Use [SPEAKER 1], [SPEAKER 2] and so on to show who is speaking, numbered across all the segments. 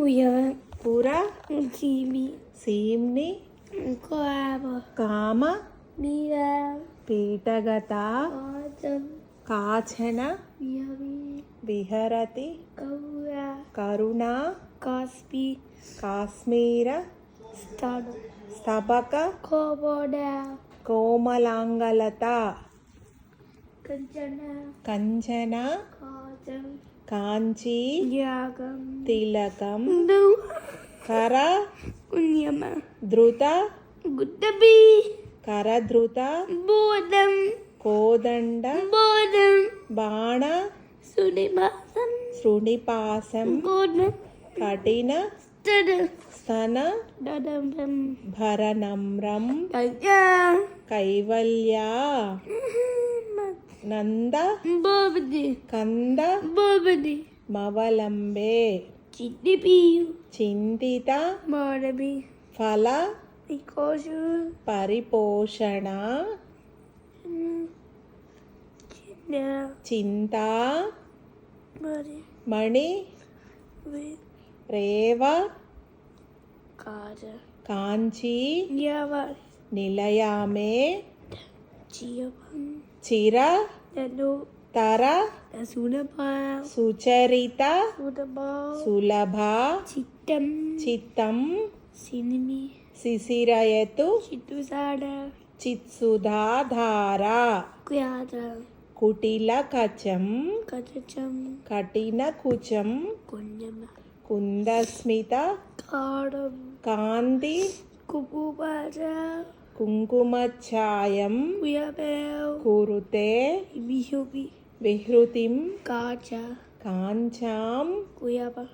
[SPEAKER 1] పుర
[SPEAKER 2] Chimi.
[SPEAKER 1] సీమ్ని
[SPEAKER 2] Koaba.
[SPEAKER 1] కామ
[SPEAKER 2] Mira.
[SPEAKER 1] పీఠగత
[SPEAKER 2] Autumn.
[SPEAKER 1] కాచన
[SPEAKER 2] Yummy.
[SPEAKER 1] విహరతి
[SPEAKER 2] Kaura.
[SPEAKER 1] కరుణ
[SPEAKER 2] Cosby.
[SPEAKER 1] కాశ్మీర
[SPEAKER 2] Stud.
[SPEAKER 1] స్తబక
[SPEAKER 2] Koboda.
[SPEAKER 1] కోమలాంగలత
[SPEAKER 2] Kanchana.
[SPEAKER 1] కంచన
[SPEAKER 2] Cotton.
[SPEAKER 1] కాంచి
[SPEAKER 2] Yagam.
[SPEAKER 1] తిలకం
[SPEAKER 2] Do.
[SPEAKER 1] కర
[SPEAKER 2] Unyama.
[SPEAKER 1] ధృత
[SPEAKER 2] Guttabi.
[SPEAKER 1] కరధృత
[SPEAKER 2] Bodam.
[SPEAKER 1] కోదండ
[SPEAKER 2] Bodam.
[SPEAKER 1] బాణ
[SPEAKER 2] Sunibasam.
[SPEAKER 1] శృణిపాసం
[SPEAKER 2] Godam.
[SPEAKER 1] కఠిన
[SPEAKER 2] Stud.
[SPEAKER 1] స్తన
[SPEAKER 2] Dadam.
[SPEAKER 1] భరనమ్రం
[SPEAKER 2] Daya.
[SPEAKER 1] Kaivalya నంద
[SPEAKER 2] Bobadi.
[SPEAKER 1] కంద
[SPEAKER 2] Bobadi.
[SPEAKER 1] మవలంబే
[SPEAKER 2] Chidipi.
[SPEAKER 1] చింతిత
[SPEAKER 2] Morabi.
[SPEAKER 1] ఫల
[SPEAKER 2] Nikoshu.
[SPEAKER 1] పరిపోషణ
[SPEAKER 2] Chinda.
[SPEAKER 1] చింత
[SPEAKER 2] Mari.
[SPEAKER 1] Mani
[SPEAKER 2] With.
[SPEAKER 1] రేవ
[SPEAKER 2] Kaja.
[SPEAKER 1] Kanchi
[SPEAKER 2] Yava.
[SPEAKER 1] నిలయామే
[SPEAKER 2] Chiapan.
[SPEAKER 1] చిర
[SPEAKER 2] Dano.
[SPEAKER 1] తర
[SPEAKER 2] Asunapa.
[SPEAKER 1] Sucharitha
[SPEAKER 2] Sudaba.
[SPEAKER 1] సులభ
[SPEAKER 2] Chitam.
[SPEAKER 1] చిత్తం
[SPEAKER 2] Sinimi.
[SPEAKER 1] శిశిరయతు
[SPEAKER 2] Chitusada.
[SPEAKER 1] చిత్సుధాధార
[SPEAKER 2] Kuyada.
[SPEAKER 1] కుటిల కచం
[SPEAKER 2] Kachacham.
[SPEAKER 1] కఠిన కుచం
[SPEAKER 2] Kunyama.
[SPEAKER 1] కుందస్మిత
[SPEAKER 2] Kadam.
[SPEAKER 1] కాంతి
[SPEAKER 2] Kupupada.
[SPEAKER 1] కుంకుమఛాయం
[SPEAKER 2] Kuyabel.
[SPEAKER 1] కురుతే
[SPEAKER 2] Ibihubi.
[SPEAKER 1] విహృతిం
[SPEAKER 2] Kaja.
[SPEAKER 1] కాంచాం
[SPEAKER 2] Kuyaba.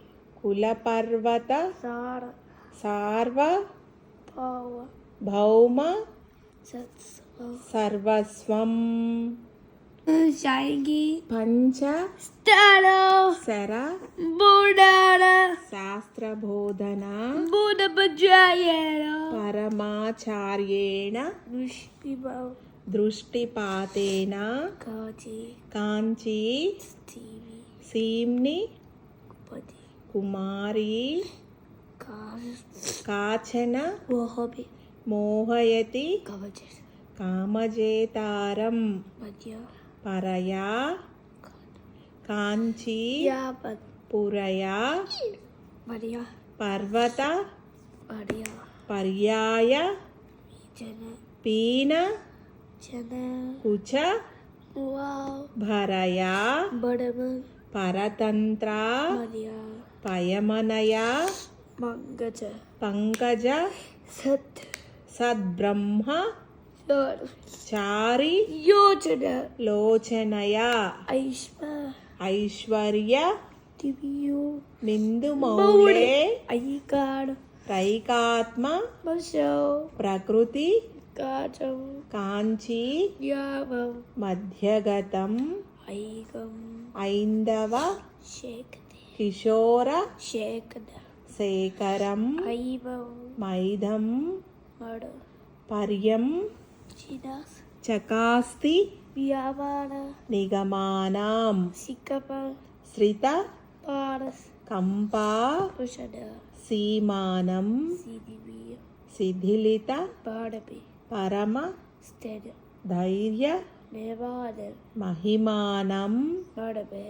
[SPEAKER 1] కులపర్వత
[SPEAKER 2] Sara.
[SPEAKER 1] సార్వ
[SPEAKER 2] Pawa.
[SPEAKER 1] భౌమ
[SPEAKER 2] Satsva.
[SPEAKER 1] సర్వస్వం
[SPEAKER 2] Shaigi.
[SPEAKER 1] పంచ
[SPEAKER 2] Staro.
[SPEAKER 1] శర
[SPEAKER 2] Budara.
[SPEAKER 1] శాస్త్రబోధన
[SPEAKER 2] Buddha Bajayana.
[SPEAKER 1] పరమాచార్యేణ
[SPEAKER 2] Nushpibao.
[SPEAKER 1] దృష్టిపాతేన
[SPEAKER 2] Kaji.
[SPEAKER 1] కాంచి
[SPEAKER 2] Stevie.
[SPEAKER 1] సీమ్ని
[SPEAKER 2] Padi.
[SPEAKER 1] కుమారి
[SPEAKER 2] Kajas.
[SPEAKER 1] కాచన
[SPEAKER 2] Wahabi.
[SPEAKER 1] మోహయతి
[SPEAKER 2] Kavajas.
[SPEAKER 1] కామజేతారం
[SPEAKER 2] Madhya.
[SPEAKER 1] పరయా కాంచి
[SPEAKER 2] Yapat.
[SPEAKER 1] పురయా
[SPEAKER 2] Madhya.
[SPEAKER 1] పర్వత
[SPEAKER 2] Madhya.
[SPEAKER 1] పర్యాయ
[SPEAKER 2] Jana.
[SPEAKER 1] పీన
[SPEAKER 2] Jana.
[SPEAKER 1] కుచ
[SPEAKER 2] Wow.
[SPEAKER 1] భరయా
[SPEAKER 2] Badaman.
[SPEAKER 1] పరతంత్ర
[SPEAKER 2] Madhya.
[SPEAKER 1] పయమనయ
[SPEAKER 2] Mangaja.
[SPEAKER 1] Pankaja
[SPEAKER 2] Sat.
[SPEAKER 1] సద్బ్రహ్మ
[SPEAKER 2] Lord.
[SPEAKER 1] చారి
[SPEAKER 2] Yojana.
[SPEAKER 1] లోచనయ
[SPEAKER 2] Aishma.
[SPEAKER 1] Aishwarya
[SPEAKER 2] Divyu.
[SPEAKER 1] నిందు మౌళే
[SPEAKER 2] Aikad.
[SPEAKER 1] రైకాత్మ
[SPEAKER 2] Masho.
[SPEAKER 1] ప్రకృతి
[SPEAKER 2] Gajam.
[SPEAKER 1] కాంచి
[SPEAKER 2] Yavam.
[SPEAKER 1] మధ్యగతం
[SPEAKER 2] Aikam.
[SPEAKER 1] ఐందవ
[SPEAKER 2] Shekti.
[SPEAKER 1] కిశోర
[SPEAKER 2] Shekda.
[SPEAKER 1] Shekharam
[SPEAKER 2] Aivam.
[SPEAKER 1] మైదం
[SPEAKER 2] Mada.
[SPEAKER 1] పర్యం
[SPEAKER 2] Chinas.
[SPEAKER 1] చకాస్తి
[SPEAKER 2] Vyavana.
[SPEAKER 1] నిగమానాం
[SPEAKER 2] Sikapa.
[SPEAKER 1] శ్రిత
[SPEAKER 2] Paras.
[SPEAKER 1] కంపా
[SPEAKER 2] Pushada.
[SPEAKER 1] సీమానం
[SPEAKER 2] Sidivya.
[SPEAKER 1] శిథిలిత
[SPEAKER 2] Badabi.
[SPEAKER 1] పరమ
[SPEAKER 2] Stead.
[SPEAKER 1] ధైర్య
[SPEAKER 2] Nevada.
[SPEAKER 1] మహిమానం
[SPEAKER 2] Badabe.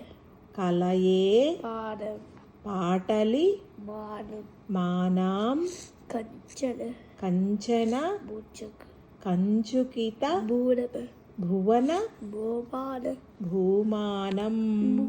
[SPEAKER 1] కలయే
[SPEAKER 2] Padam.
[SPEAKER 1] పాటలి
[SPEAKER 2] Manam.
[SPEAKER 1] మానాం
[SPEAKER 2] Kanchana.
[SPEAKER 1] కంచన
[SPEAKER 2] Butchak.
[SPEAKER 1] కంచుకిత
[SPEAKER 2] Budaba.
[SPEAKER 1] భువన
[SPEAKER 2] Bobada.
[SPEAKER 1] భూమానం